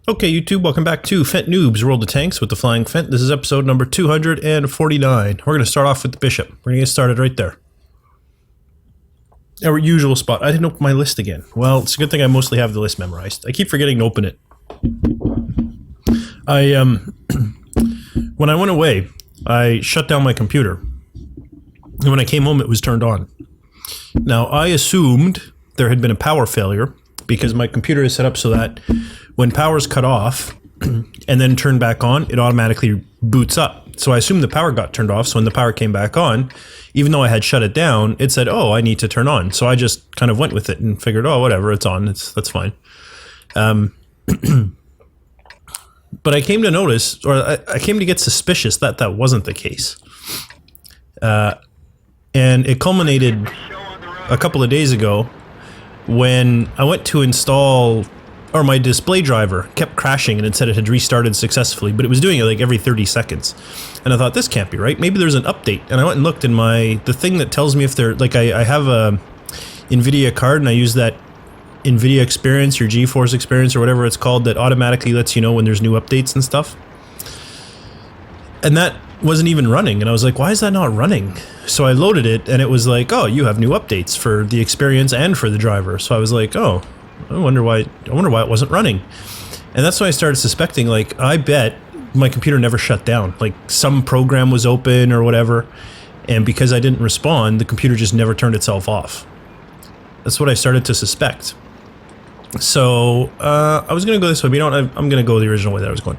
Okay, YouTube, welcome back to Phent Noobs, World of Tanks with the Flying Phent. This is episode number 249. We're going to start off with the Bishop. We're going to get started right there. Our usual spot. I didn't open my list again. Well, it's a good thing I mostly have the list memorized. I keep forgetting to open it. When I went away, I shut down my computer. And when I came home, it was turned on. Now, I assumed there had been a power failure because my computer is set up so that when power's cut off and then turned back on, it automatically boots up. So I assumed the power got turned off, so when the power came back on, even though I had shut it down, it said, oh, I need to turn on. So I just kind of went with it and figured, oh, whatever, it's on, that's fine. But I came to notice, or I came to get suspicious that that wasn't the case. And it culminated a couple of days ago when I went to install, or my display driver kept crashing and it said it had restarted successfully, but it was doing it like every 30 seconds. And I thought, this can't be right. Maybe there's an update. And I went and looked in the thing that tells me if they're, like I have a NVIDIA card and I use that NVIDIA Experience or GeForce Experience or whatever it's called that automatically lets you know when there's new updates and stuff. And that wasn't even running. And I was like, why is that not running? So I loaded it and it was like, oh, you have new updates for the Experience and for the driver. So I was like, oh, I wonder why it wasn't running. And that's when I started suspecting, like, I bet my computer never shut down. Like, some program was open or whatever, and because I didn't respond, the computer just never turned itself off. That's what I started to suspect. So, I was going to go this way, but you know what, I'm going to go the original way that I was going.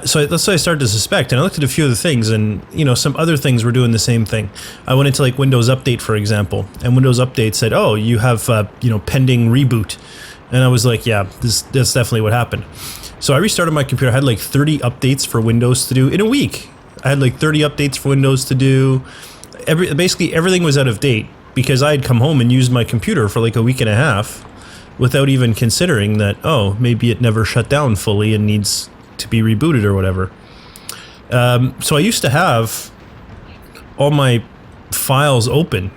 So that's what I started to suspect, and I looked at a few of the things, and, you know, some other things were doing the same thing. I went into, like, Windows Update, for example, and Windows Update said, oh, you have, you know, pending reboot. And I was like, yeah, that's definitely what happened. So I restarted my computer. I had, like, 30 updates for Windows to do in a week. I had, like, 30 updates for Windows to do. Basically, everything was out of date, because I had come home and used my computer for, like, a week and a half without even considering that, oh, maybe it never shut down fully and needs to be rebooted or whatever. So I used to have all my files open.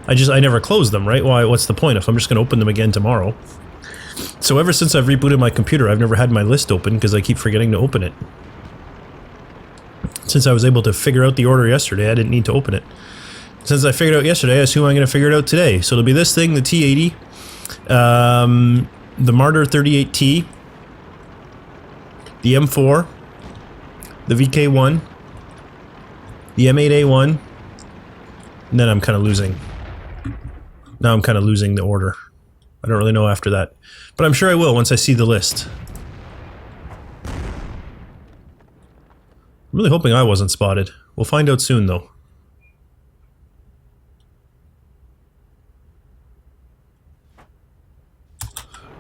I never closed them, right? Why? What's the point if I'm just going to open them again tomorrow? So ever since I've rebooted my computer, I've never had my list open because I keep forgetting to open it. Since I was able to figure out the order yesterday, I didn't need to open it. Since I figured it out yesterday, I assume I'm going to figure it out today. So it'll be this thing, the T80, the Martyr 38T, the M4, the VK1, the M8A1, and then I'm kind of losing. Now I'm kind of losing the order. I don't really know after that. But I'm sure I will once I see the list. I'm really hoping I wasn't spotted. We'll find out soon, though.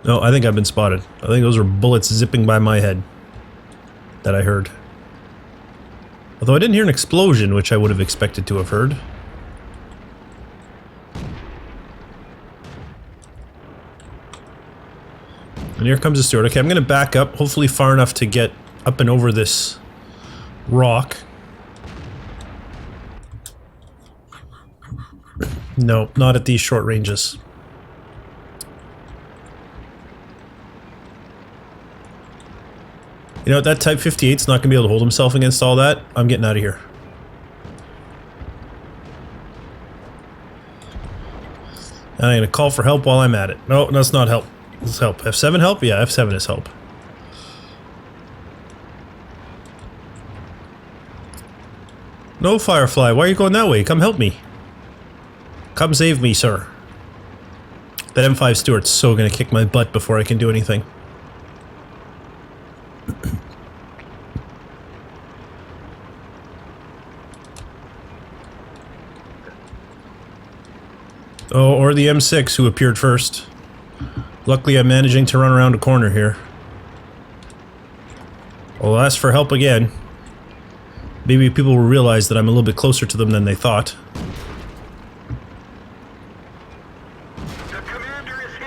No, I think I've been spotted. I think those are bullets zipping by my head that I heard. Although I didn't hear an explosion, which I would have expected to have heard. And here comes the steward. Okay, I'm going to back up, hopefully far enough to get up and over this rock. No, not at these short ranges. You know, that Type 58's not going to be able to hold himself against all that. I'm getting out of here. And I'm going to call for help while I'm at it. No, that's not help. This is help. F7 help? Yeah, F7 is help. No, Firefly, why are you going that way? Come help me. Come save me, sir. That M5 Stewart's so going to kick my butt before I can do anything. Oh, or the M6 who appeared first. Luckily I'm managing to run around a corner here. I'll ask for help again. Maybe people will realize that I'm a little bit closer to them than they thought.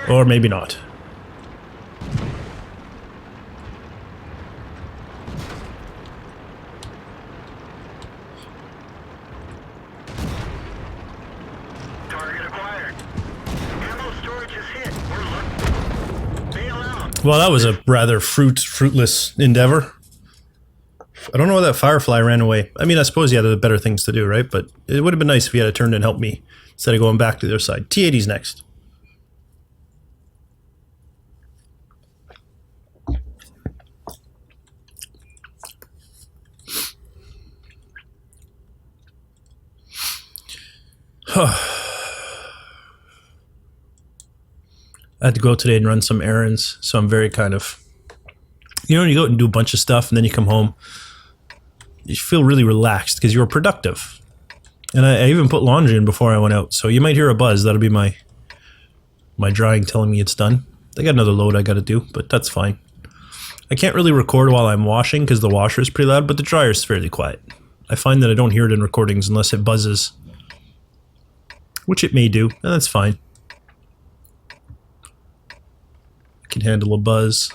Or maybe not. Well, that was a rather fruitless endeavor. I don't know why that firefly ran away. I mean, I suppose he had better things to do, right? But it would have been nice if he had turned and helped me instead of going back to the other side. T-80's next. I had to go out today and run some errands, so I'm very kind of... You know, when you go out and do a bunch of stuff and then you come home, you feel really relaxed because you were productive. And I even put laundry in before I went out, so you might hear a buzz. That'll be my drying telling me it's done. I got another load I gotta do, but that's fine. I can't really record while I'm washing because the washer is pretty loud, but the dryer is fairly quiet. I find that I don't hear it in recordings unless it buzzes. Which it may do, and that's fine. I can handle a buzz.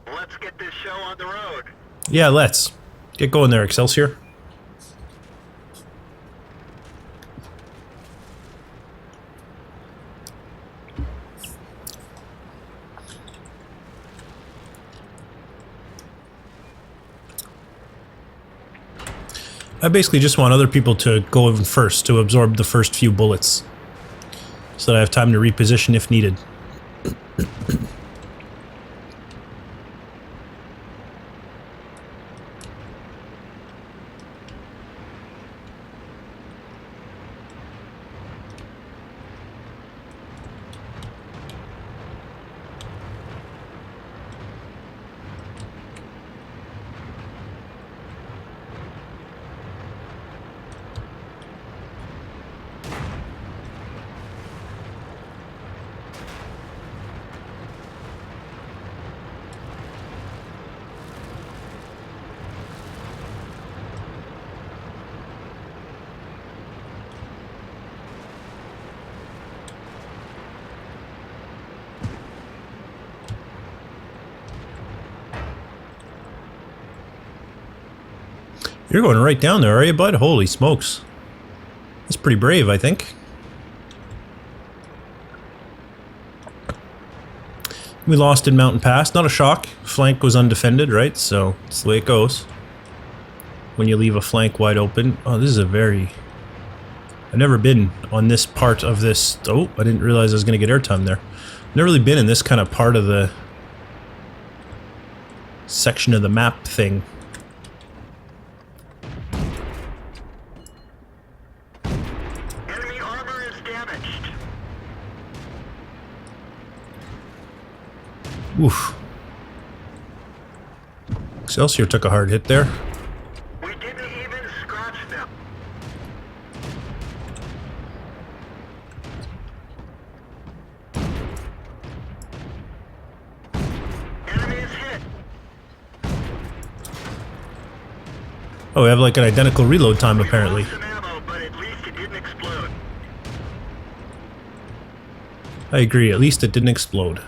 Let's get this show on the road. Yeah, let's. Get going there, Excelsior. I basically just want other people to go in first to absorb the first few bullets so that I have time to reposition if needed. You're going right down there, are you, bud? Holy smokes. That's pretty brave, I think. We lost in Mountain Pass. Not a shock. Flank was undefended, right? So, it's the way it goes. When you leave a flank wide open. Oh, this is a very... I've never been on this part of this... Oh, I didn't realize I was going to get airtime there. I've never really been in this kind of part of the... section of the map thing. Oof. Excelsior took a hard hit there. We didn't even scratch them. Enemy is hit. Oh, we have like an identical reload time apparently. Some ammo, but at least it didn't explode. I agree, at least it didn't explode.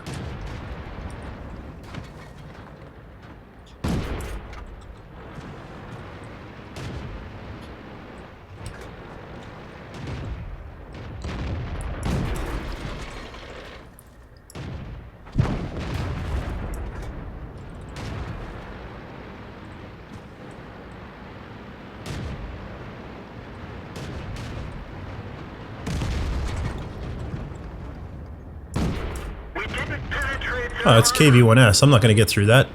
Oh, it's KV-1S. I'm not going to get through that.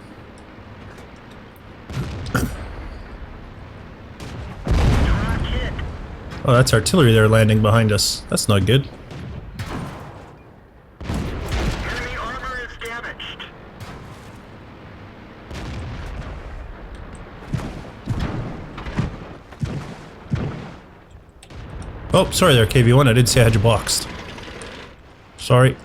Oh, that's artillery there landing behind us. That's not good. Enemy armor is damaged. Oh, sorry there, KV-1. I did say I had you boxed. Sorry.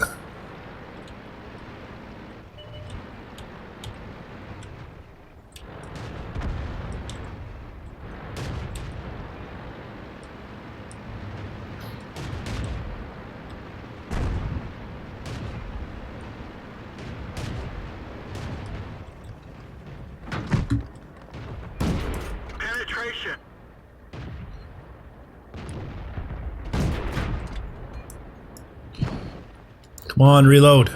Penetration. Come on, reload.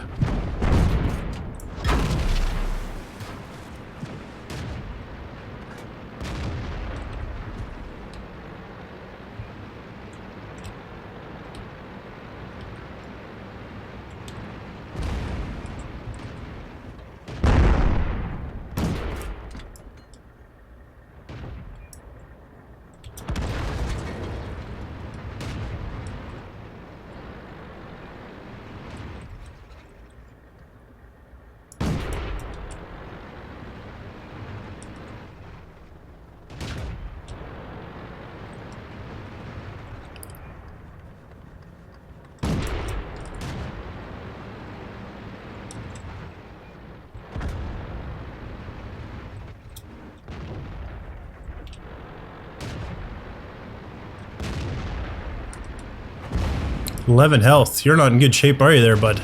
$11 health. You're not in good shape, are you there, bud?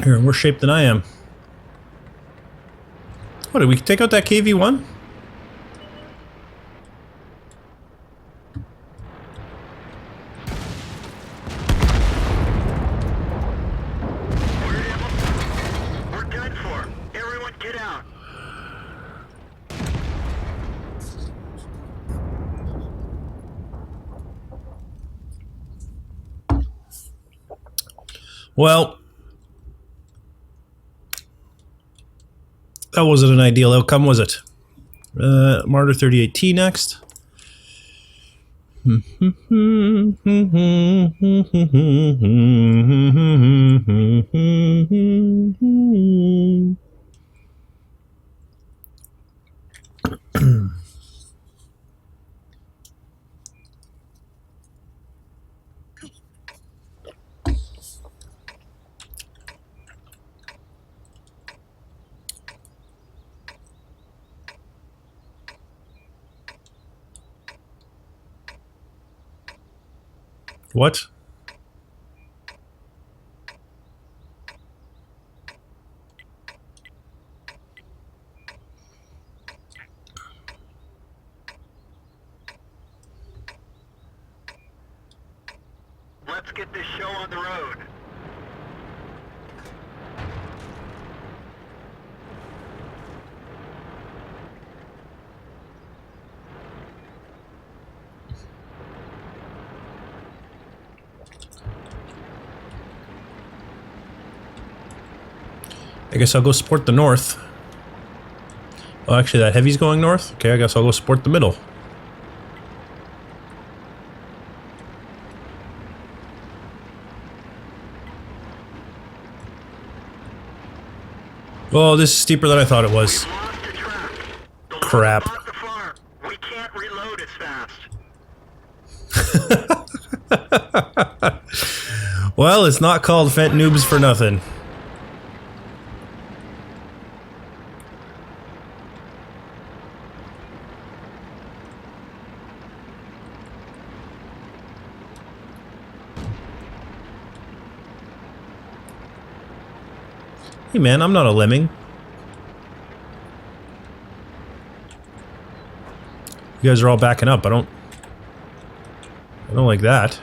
You're in worse shape than I am. What, did we take out that KV-1? We're done for. Everyone get out. Well, that wasn't an ideal outcome, was it? Martyr 38T next. What? Let's get this show on the road. I guess I'll go support the north. Oh, actually, that heavy's going north? Okay, I guess I'll go support the middle. Oh, this is steeper than I thought it was. We've lost the track. The Crap. load bought the farm. We can't reload as fast. Well, it's not called Phent Noobs for nothing. Hey man, I'm not a lemming. You guys are all backing up. I don't like that.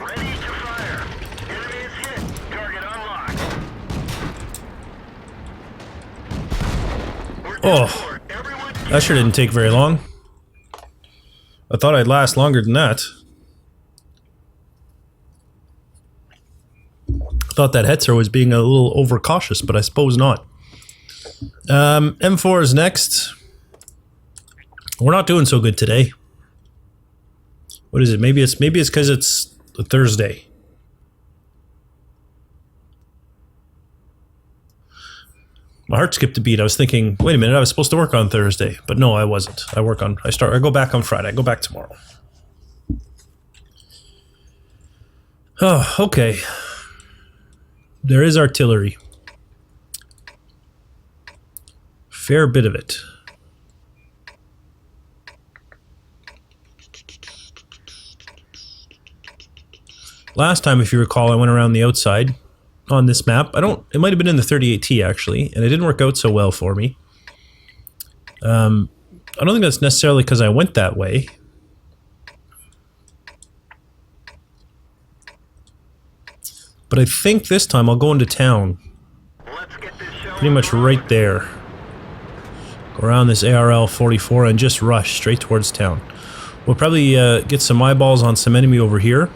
Ready to fire. Enemy is hit. Target unlocked. We're done Oh, for. Everyone get that sure didn't take very long. I thought I'd last longer than that. Thought that Hetzer was being a little overcautious, but I suppose not. M4 is next. We're not doing so good today. What is it? Maybe it's because it's a Thursday. My heart skipped a beat. I was thinking, wait a minute, I was supposed to work on Thursday, but no, I wasn't. I go back on Friday. I go back tomorrow. Oh, okay. There is artillery. Fair bit of it. Last time, if you recall, I went around the outside on this map. It might have been in the 38T actually, and it didn't work out so well for me. I don't think that's necessarily because I went that way. But I think this time I'll go into town. Let's get this show Pretty much right there. Go around this ARL 44 and just rush straight towards town. We'll probably get some eyeballs on some enemy over here.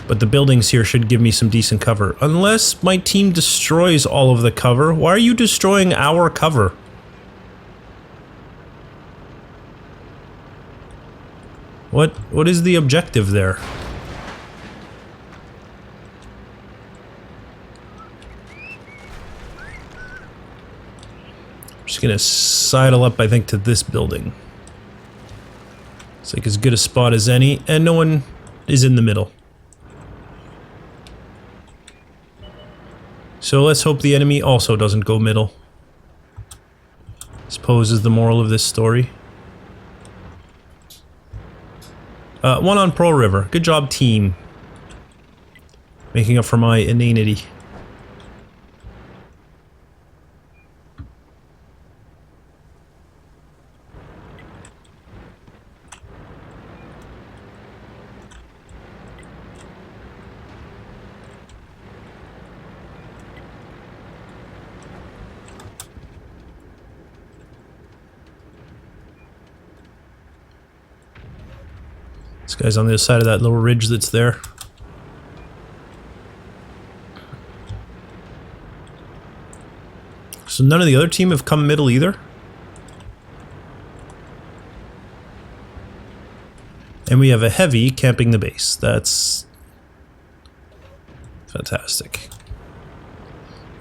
But the buildings here should give me some decent cover. Unless my team destroys all of the cover. Why are you destroying our cover? What is the objective there? Just gonna sidle up, I think, to this building. It's like as good a spot as any, and no one is in the middle. So let's hope the enemy also doesn't go middle. I suppose is the moral of this story. One on Pearl River. Good job, team. Making up for my inanity. This guy's on the other side of that little ridge that's there. So none of the other team have come middle either? And we have a heavy camping the base. That's fantastic.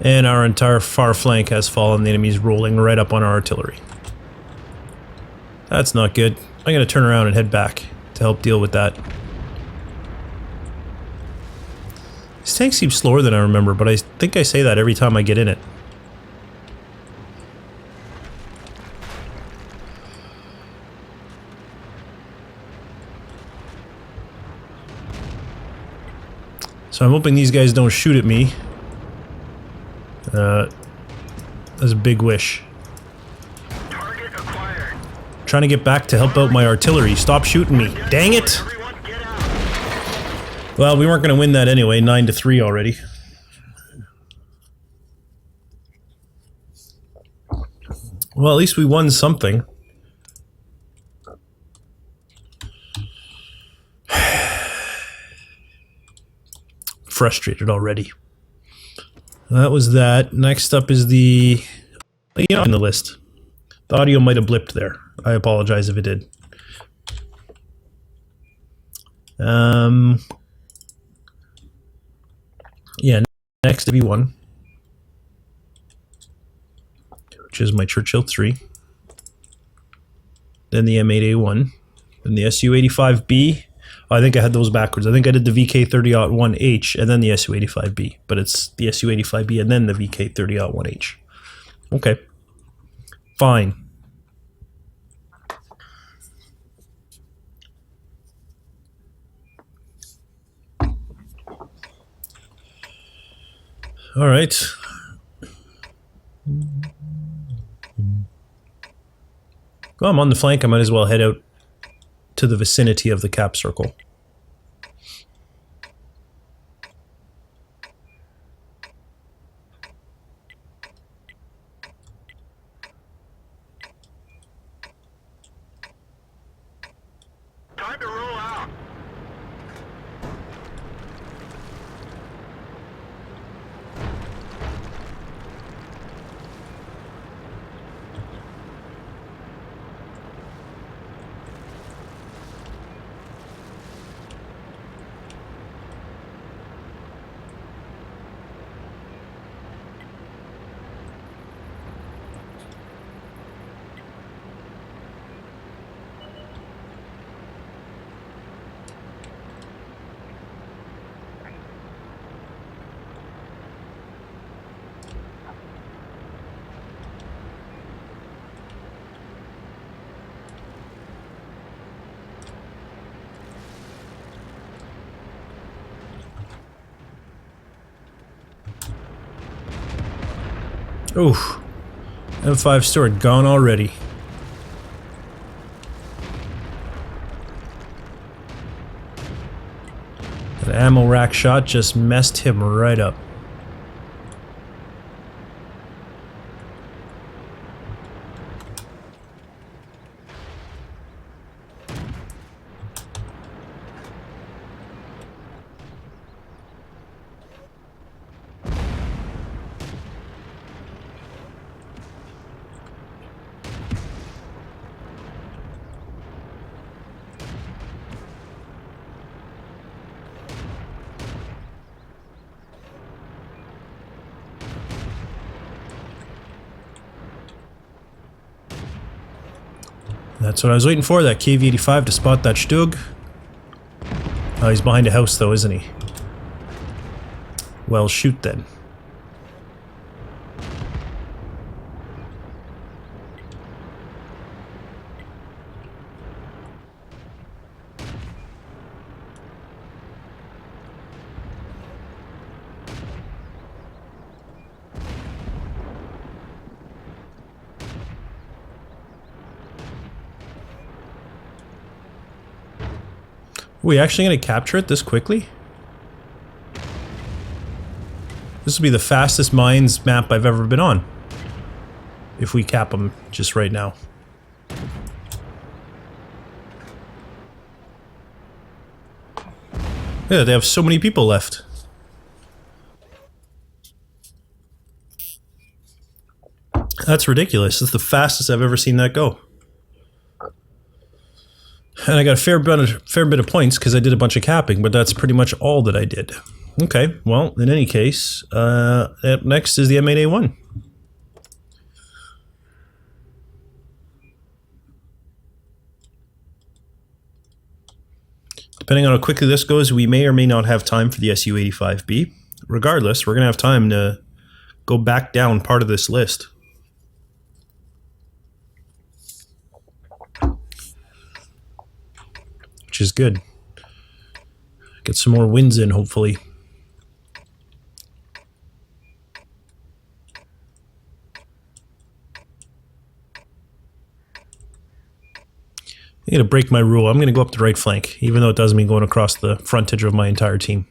And our entire far flank has fallen. The enemy's rolling right up on our artillery. That's not good. I'm gonna turn around and head back to help deal with that. This tank seems slower than I remember, but I think I say that every time I get in it. So I'm hoping these guys don't shoot at me. That's a big wish. Target acquired. Trying to get back to help out my artillery. Stop shooting me. Dang it! Everyone get out. Well, we weren't going to win that anyway. 9-3 already. Well, at least we won something. Frustrated already. That was that. Next up is the... You know, in the list. The audio might have blipped there. I apologize if it did. Yeah, next V1. Which is my Churchill 3. Then the M8A1. Then the Su-85B. Oh, I think I had those backwards. I think I did the VK30-1H and then the Su-85B. But it's the Su-85B and then the VK30-1H. Okay. Fine. All right. Well, I'm on the flank. I might as well head out to the vicinity of the cap circle. Time to roll out. Oof. M5 Stewart gone already. ammo rack shot just messed him right up. That's what I was waiting for, that KV-85 to spot that Stug. Oh, he's behind a house though, isn't he? Well, shoot then. Are we actually going to capture it this quickly? This will be the fastest mines map I've ever been on. If we cap them just right now. Yeah, they have so many people left. That's ridiculous. That's the fastest I've ever seen that go. And I got a fair bit of points because I did a bunch of capping, but that's pretty much all that I did. Okay, well, in any case, up next is the M8A1. Depending on how quickly this goes, we may or may not have time for the Su-85B. Regardless, we're going to have time to go back down part of this list. Which is good. Get some more wins in, hopefully. I'm going to break my rule. I'm going to go up the right flank, even though it doesn't mean going across the frontage of my entire team.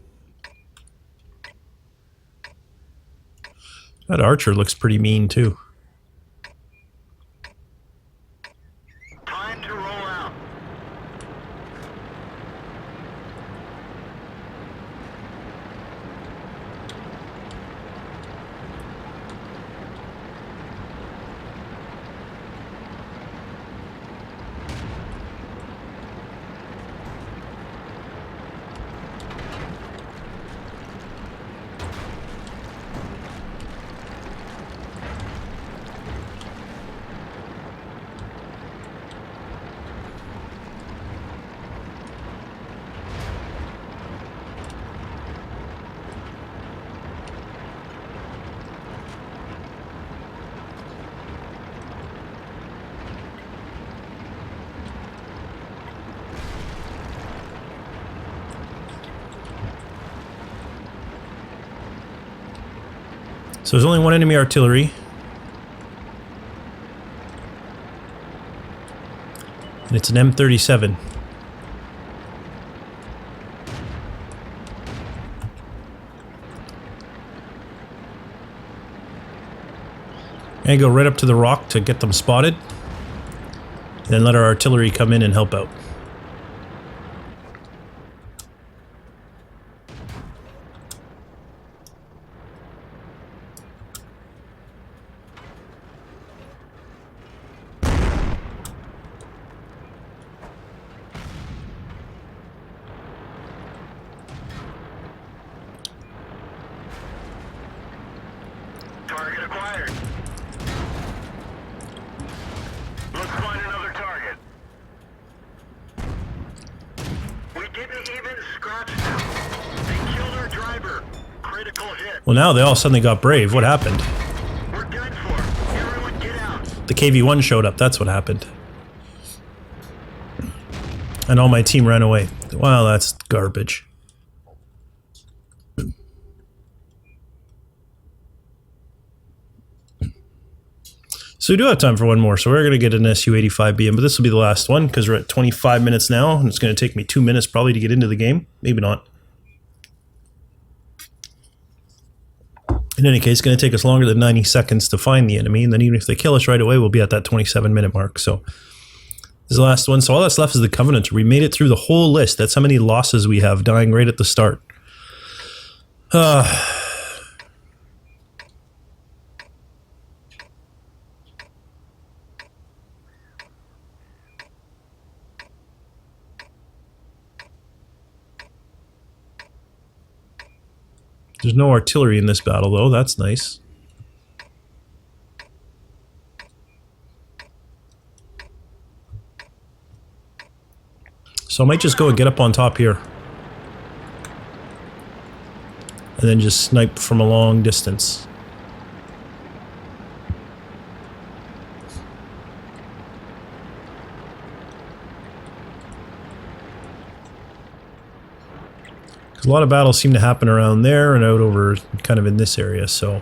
That archer looks pretty mean, too. Time to roll out. So there's only one enemy artillery. And it's an M37. And go right up to the rock to get them spotted. Then let our artillery come in and help out. Target acquired. Let's find another target. We didn't even scratch them. They killed our driver. Critical hit. Well, now they all suddenly got brave. What happened? We're done for. Everyone get out. The KV-1 showed up. That's what happened. And all my team ran away. Well, that's garbage. So we do have time for one more, so we're going to get an Su-85B in, but this will be the last one, because we're at 25 minutes now, and it's going to take me 2 minutes probably to get into the game. Maybe not. In any case, it's going to take us longer than 90 seconds to find the enemy, and then even if they kill us right away, we'll be at that 27-minute mark. So this is the last one. So all that's left is the Covenant. We made it through the whole list. That's how many losses we have, dying right at the start. There's no artillery in this battle, though. That's nice. So I might just go and get up on top here. And then just snipe from a long distance. A lot of battles seem to happen around there and out over kind of in this area, so.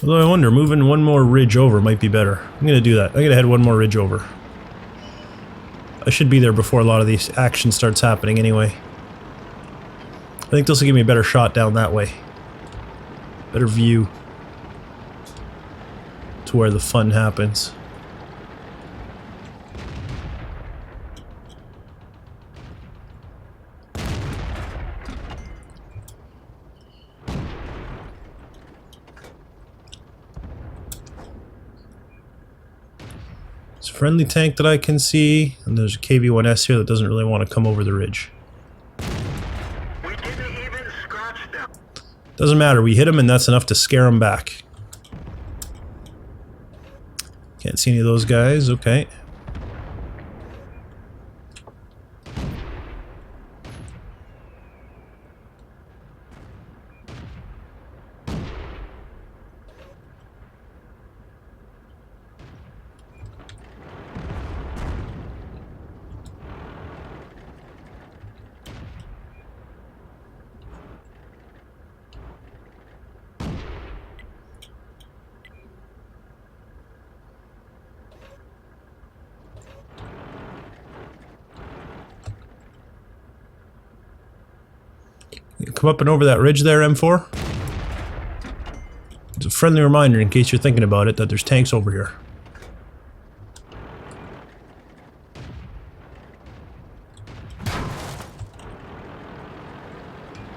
Although I wonder, moving one more ridge over might be better. I'm going to do that. I'm going to head one more ridge over. I should be there before a lot of these action starts happening anyway. I think this will give me a better shot down that way. Better view to where the fun happens. It's a friendly tank that I can see, and there's a KV-1S here that doesn't really want to come over the ridge. We didn't even scratch them. Doesn't matter, we hit him and that's enough to scare him back. Can't see any of those guys, okay. Come up and over that ridge there, M4. It's a friendly reminder in case you're thinking about it that there's tanks over here.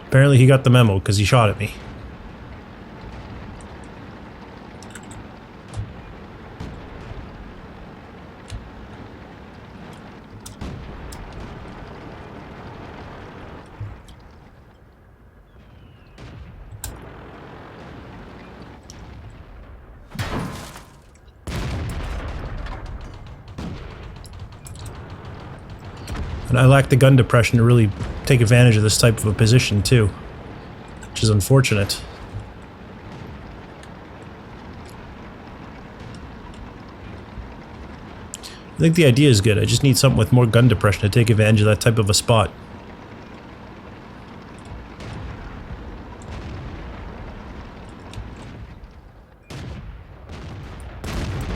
Apparently he got the memo because he shot at me. And I lack the gun depression to really take advantage of this type of a position too, which is unfortunate. I think the idea is good, I just need something with more gun depression to take advantage of that type of a spot.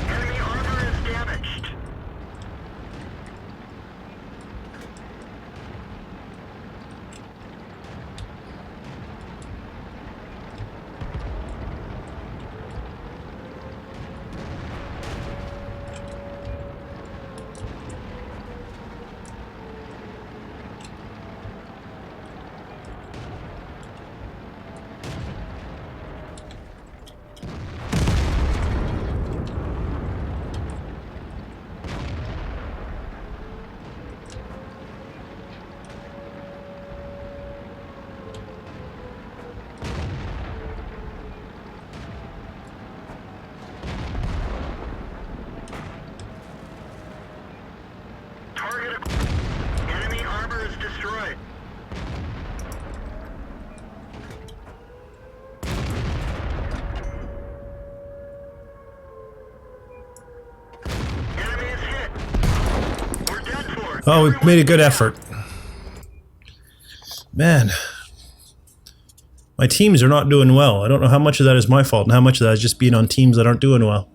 Enemy armor is damaged. Enemy armor is destroyed. Enemy is hit. We're dead for. Oh, we made a good effort. Man. My teams are not doing well. I don't know how much of that is my fault and how much of that is just being on teams that aren't doing well.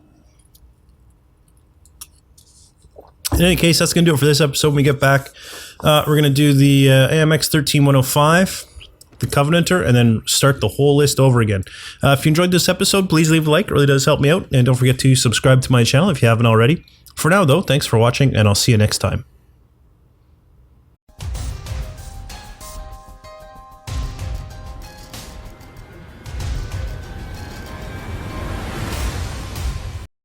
In any case, that's going to do it for this episode. When we get back, we're going to do the AMX 13105, the Covenanter, and then start the whole list over again. If you enjoyed this episode, please leave a like. It really does help me out. And don't forget to subscribe to my channel if you haven't already. For now, though, thanks for watching, and I'll see you next time.